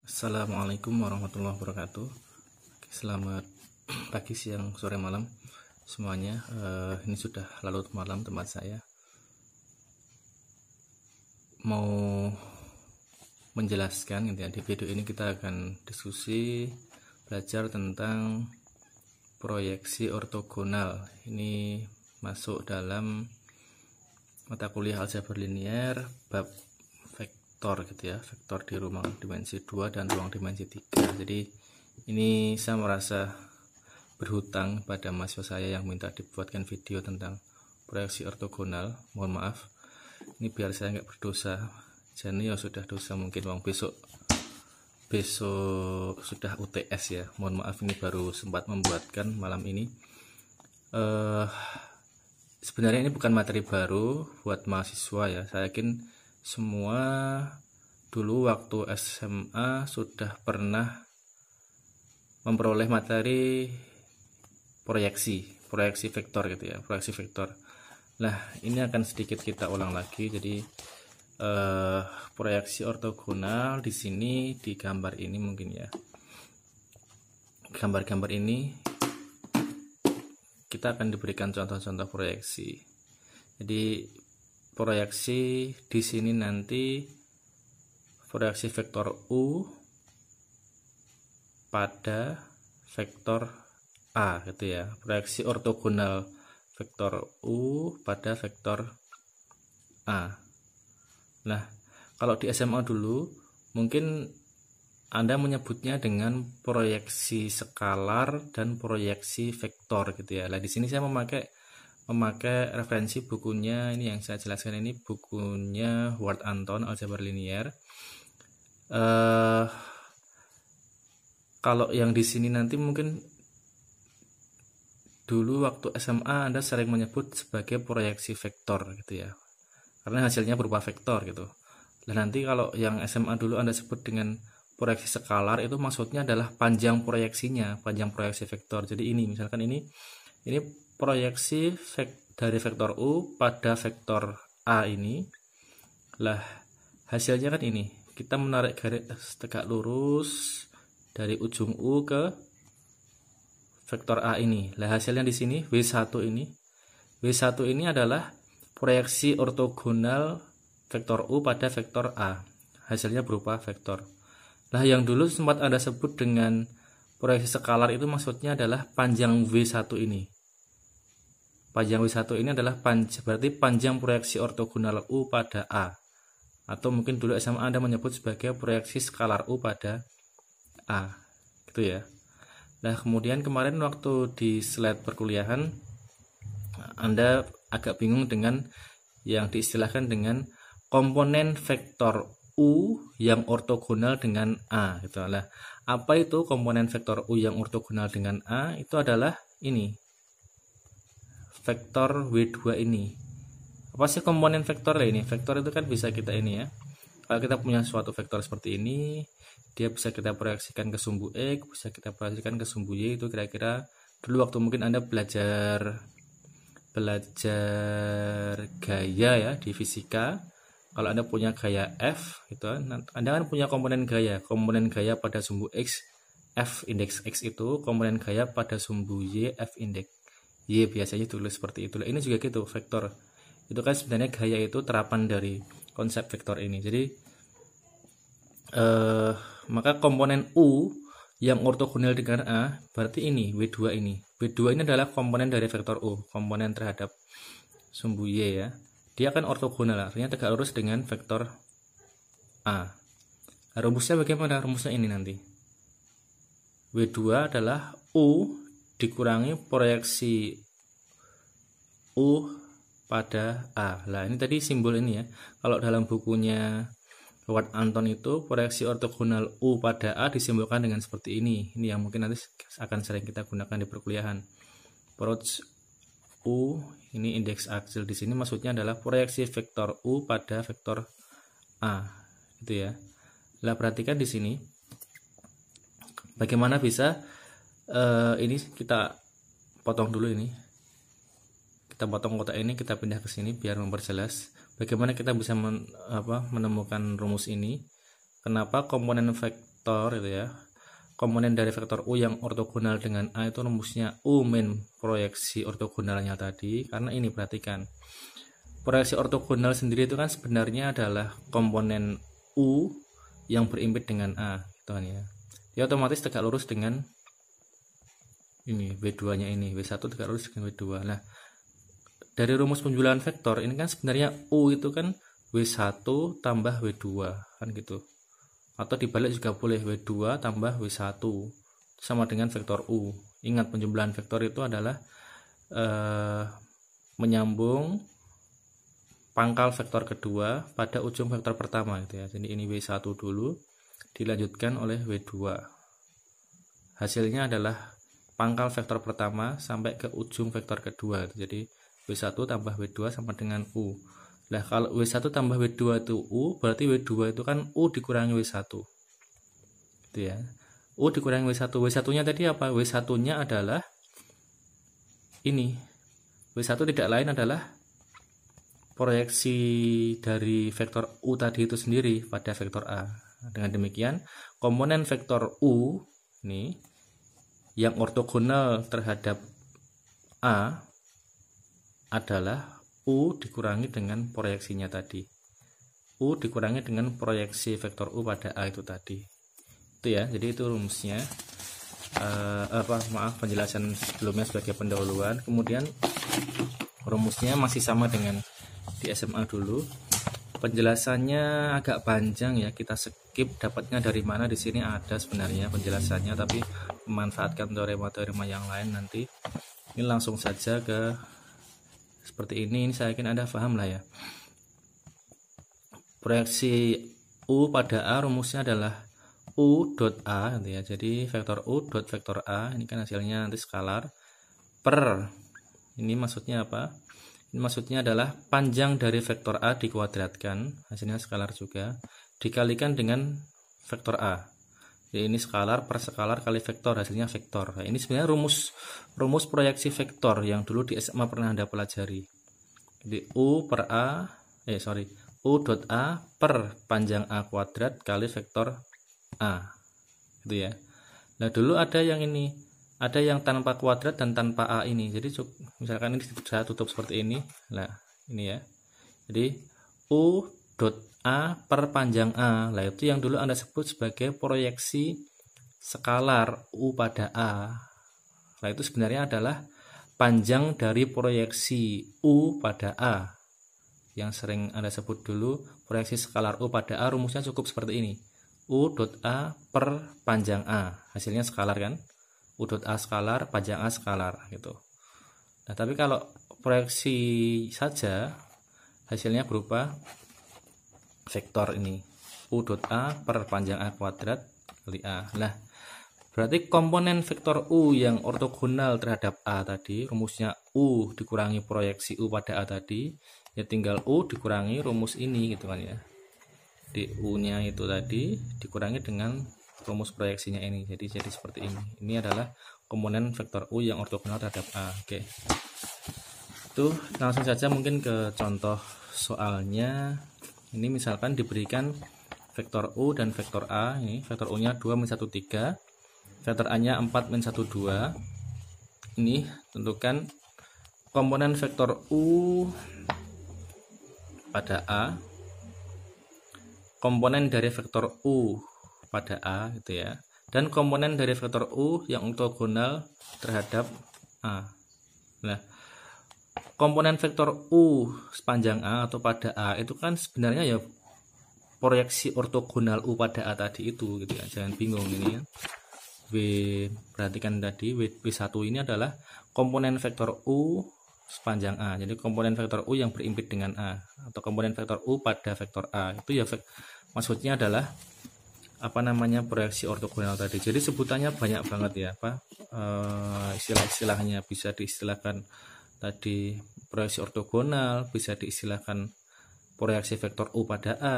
Assalamualaikum warahmatullahi wabarakatuh. Selamat pagi, siang, sore, malam semuanya. Ini sudah larut malam tempat saya. Mau menjelaskan gitu ya. Di video ini kita akan diskusi belajar tentang proyeksi ortogonal. Ini masuk dalam mata kuliah aljabar linier bab vektor gitu ya, vektor di ruang dimensi 2 dan ruang dimensi 3. Jadi ini saya merasa berhutang pada mahasiswa saya yang minta dibuatkan video tentang proyeksi ortogonal. Mohon maaf, ini biar saya nggak berdosa. Jadi ya sudah dosa mungkin besok sudah UTS ya. Mohon maaf, ini baru sempat membuatkan malam ini. Sebenarnya ini bukan materi baru buat mahasiswa ya. Saya yakin semua dulu waktu SMA sudah pernah memperoleh materi proyeksi vektor gitu ya, proyeksi vektor. Nah, ini akan sedikit kita ulang lagi. Jadi proyeksi ortogonal di sini di gambar ini mungkin ya. Gambar-gambar ini kita akan diberikan contoh-contoh proyeksi. Jadi proyeksi di sini nanti proyeksi vektor U pada vektor A gitu ya. Proyeksi ortogonal vektor U pada vektor A. Nah, kalau di SMA dulu mungkin Anda menyebutnya dengan proyeksi skalar dan proyeksi vektor gitu ya. Nah, di sini saya memakai referensi bukunya. Ini yang saya jelaskan, ini bukunya Ward Anton aljabar linier. Kalau yang di sini nanti mungkin dulu waktu SMA Anda sering menyebut sebagai proyeksi vektor gitu ya, karena hasilnya berupa vektor gitu. Dan nanti kalau yang SMA dulu Anda sebut dengan proyeksi skalar, itu maksudnya adalah panjang proyeksinya, panjang proyeksi vektor. Jadi ini misalkan ini proyeksi dari vektor U pada vektor A ini. Lah, hasilnya kan ini. Kita menarik garis tegak lurus dari ujung U ke vektor A ini. Lah, hasilnya di sini W1 ini. W1 ini adalah proyeksi ortogonal vektor U pada vektor A. Hasilnya berupa vektor. Lah, yang dulu sempat Anda sebut dengan proyeksi skalar itu maksudnya adalah panjang W1 ini. Panjang W1 ini adalah berarti panjang proyeksi ortogonal U pada A. Atau mungkin dulu SMA Anda menyebut sebagai proyeksi skalar U pada A. Gitu ya. Nah, kemudian kemarin waktu di slide perkuliahan Anda agak bingung dengan yang diistilahkan dengan komponen vektor U yang ortogonal dengan A gitu. Nah, apa itu komponen vektor U yang ortogonal dengan A? Itu adalah ini. Vektor W2 ini. Apa sih komponen vektor ini? Vektor itu kan bisa kita ini ya. Kalau kita punya suatu vektor seperti ini, dia bisa kita proyeksikan ke sumbu X, bisa kita proyeksikan ke sumbu Y. Itu kira-kira dulu waktu mungkin Anda belajar gaya ya di fisika. Kalau Anda punya gaya F gitu, Anda kan punya komponen gaya pada sumbu X, F indeks X itu, komponen gaya pada sumbu Y, F indeks Y, biasanya tulis seperti itu. Ini juga gitu, vektor. Itu kan sebenarnya gaya itu terapan dari konsep vektor ini. Jadi maka komponen U yang ortogonal dengan A berarti ini W2 ini. W2 ini adalah komponen dari vektor U, komponen terhadap sumbu Y ya. Dia akan ortogonal, artinya tegak lurus dengan vektor A. Nah, rumusnya bagaimana? Rumusnya ini nanti. W2 adalah U dikurangi proyeksi U pada A. Nah, ini tadi simbol ini ya. Kalau dalam bukunya Ward Anton itu proyeksi ortogonal U pada A disimbolkan dengan seperti ini. Ini yang mungkin nanti akan sering kita gunakan di perkuliahan. Proyeksi U, ini indeks aksil di sini maksudnya adalah proyeksi vektor U pada vektor A, gitu ya. Nah, perhatikan di sini bagaimana bisa ini kita potong dulu ini. Kita potong kotak ini, kita pindah ke sini biar memperjelas bagaimana kita bisa menemukan rumus ini. Kenapa komponen vektor itu ya. Komponen dari vektor U yang ortogonal dengan A itu rumusnya U min proyeksi ortogonalnya tadi. Karena ini perhatikan, proyeksi ortogonal sendiri itu kan sebenarnya adalah komponen U yang berimpit dengan A gitu kan ya. Dia otomatis tegak lurus dengan ini W2 nya ini, W1 tegak lurus dengan W2. Nah, dari rumus penjualan vektor ini kan sebenarnya U itu kan W1 tambah W2 kan gitu. Atau dibalik juga boleh, W2 tambah W1 sama dengan vektor U. Ingat, penjumlahan vektor itu adalah menyambung pangkal vektor kedua pada ujung vektor pertama gitu ya. Jadi ini W1 dulu dilanjutkan oleh W2. Hasilnya adalah pangkal vektor pertama sampai ke ujung vektor kedua. Jadi W1 tambah W2 sama dengan U. Nah, kalau W1 tambah W2 itu U, berarti W2 itu kan U dikurangi W1. Gitu ya. U dikurangi W1. W1-nya tadi apa? W1-nya adalah ini. W1 tidak lain adalah proyeksi dari vektor U tadi itu sendiri pada vektor A. Dengan demikian, komponen vektor U ini yang ortogonal terhadap A adalah U dikurangi dengan proyeksinya tadi. U dikurangi dengan proyeksi vektor U pada A itu tadi. Itu ya, jadi itu rumusnya. Penjelasan sebelumnya sebagai pendahuluan. Kemudian rumusnya masih sama dengan di SMA dulu. Penjelasannya agak panjang ya, kita skip. Dapatnya dari mana, di sini ada sebenarnya penjelasannya, tapi memanfaatkan teorema-teorema yang lain nanti. Ini langsung saja ke seperti ini saya yakin Anda paham lah ya. Proyeksi U pada A rumusnya adalah U dot A gitu ya. Jadi vektor U dot vektor A ini kan hasilnya nanti skalar per, ini maksudnya apa? Ini maksudnya adalah panjang dari vektor A dikuadratkan, hasilnya skalar juga, dikalikan dengan vektor A. Jadi ini skalar per skalar kali vektor, hasilnya vektor. Nah, ini sebenarnya rumus proyeksi vektor yang dulu di SMA pernah Anda pelajari. Jadi U dot A per panjang A kuadrat kali vektor A. Gitu ya. Nah, dulu ada yang ini, ada yang tanpa kuadrat dan tanpa A ini. Jadi misalkan ini saya tutup seperti ini. Nah, ini ya. Jadi U dot A per panjang A. Nah, itu yang dulu Anda sebut sebagai proyeksi skalar U pada A. Nah, itu sebenarnya adalah panjang dari proyeksi U pada A. Yang sering Anda sebut dulu proyeksi skalar U pada A, rumusnya cukup seperti ini. U dot A per panjang A. Hasilnya skalar kan? U dot A skalar, panjang A skalar gitu. Nah, tapi kalau proyeksi saja hasilnya berupa vektor ini, U dot A per panjang A kuadrat kali A. Nah, berarti komponen vektor U yang ortogonal terhadap A tadi, rumusnya U dikurangi proyeksi U pada A tadi, ya tinggal U dikurangi rumus ini gitu kan ya. Di U-nya itu tadi dikurangi dengan rumus proyeksinya ini. Jadi seperti ini. Ini adalah komponen vektor U yang ortogonal terhadap A. Oke. Itu langsung saja mungkin ke contoh soalnya. Ini misalkan diberikan vektor U dan vektor A. Ini vektor U-nya 2 min 1 3, vektor A-nya 4 min 1 2. Ini tentukan komponen vektor U pada A, komponen dari vektor U pada A gitu ya, dan komponen dari vektor U yang ortogonal terhadap A. Nah, komponen vektor U sepanjang A atau pada A itu kan sebenarnya ya proyeksi ortogonal U pada A tadi itu gitu ya. Jangan bingung ini ya. Perhatikan tadi W1 ini adalah komponen vektor U sepanjang A. Jadi komponen vektor U yang berimpit dengan A, atau komponen vektor U pada vektor A. Itu ya maksudnya adalah proyeksi ortogonal tadi. Jadi sebutannya banyak banget ya, istilah-istilahnya bisa diistilahkan tadi proyeksi ortogonal, bisa diistilahkan proyeksi vektor U pada A,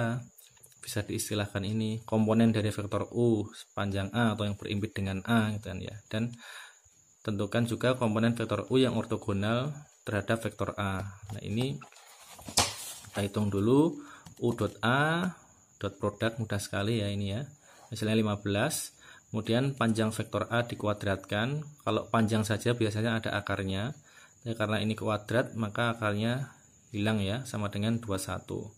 bisa diistilahkan ini komponen dari vektor U sepanjang A atau yang berimpit dengan A gitu kan ya. Dan tentukan juga komponen vektor U yang ortogonal terhadap vektor A. Nah, ini kita hitung dulu U dot A dot produk, mudah sekali ya ini ya. hasilnya 15. Kemudian panjang vektor A dikuadratkan. Kalau panjang saja biasanya ada akarnya. Tapi karena ini kuadrat maka akarnya hilang ya, sama dengan 21.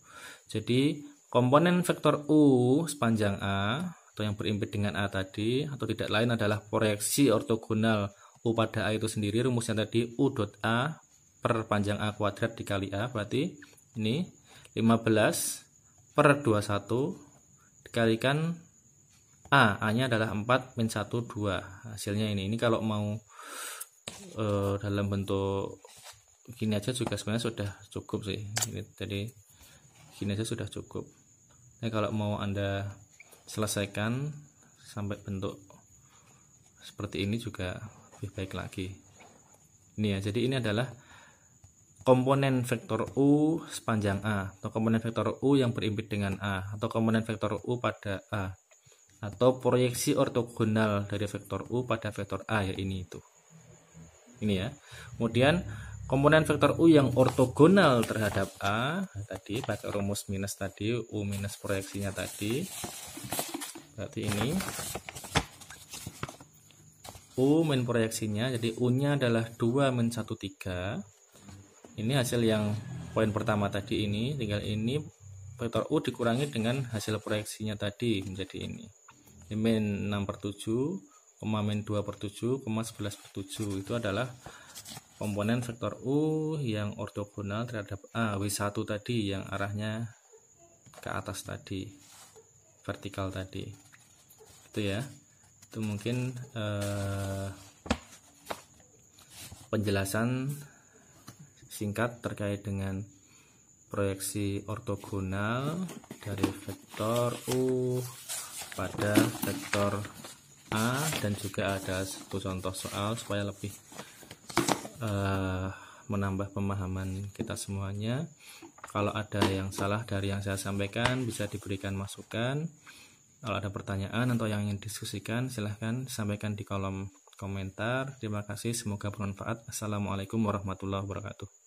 Jadi komponen vektor U sepanjang A atau yang berimpit dengan A tadi atau tidak lain adalah proyeksi ortogonal U pada A itu sendiri. Rumusnya tadi U dot A per panjang A kuadrat dikali A, berarti ini 15 per 21 dikalikan A-nya adalah 4 min 1, 2. Hasilnya ini kalau mau dalam bentuk gini aja juga sebenarnya sudah cukup sih. Jadi gini aja sudah cukup. Nah, kalau mau Anda selesaikan sampai bentuk seperti ini juga lebih baik lagi. Ini ya, jadi ini adalah komponen vektor U sepanjang A atau komponen vektor U yang berimpit dengan A atau komponen vektor U pada A atau proyeksi ortogonal dari vektor U pada vektor A, ya ini itu. Ini ya. Kemudian komponen vektor U yang ortogonal terhadap A tadi pakai rumus minus tadi, U minus proyeksinya tadi. Berarti ini U min proyeksinya, jadi U-nya adalah 2 min 1, 3. Ini hasil yang poin pertama tadi ini, tinggal ini vektor U dikurangi dengan hasil proyeksinya tadi menjadi ini. Min 6/7, min 2/7, 11/7 itu adalah komponen vektor U yang ortogonal terhadap A, W1 tadi yang arahnya ke atas tadi, vertikal tadi. Itu ya. Itu mungkin penjelasan singkat terkait dengan proyeksi ortogonal dari vektor U pada vektor A, dan juga ada satu contoh soal supaya lebih menambah pemahaman kita semuanya. Kalau ada yang salah dari yang saya sampaikan bisa diberikan masukan. Kalau ada pertanyaan atau yang ingin diskusikan silahkan sampaikan di kolom komentar. Terima kasih, semoga bermanfaat. Assalamualaikum warahmatullahi wabarakatuh.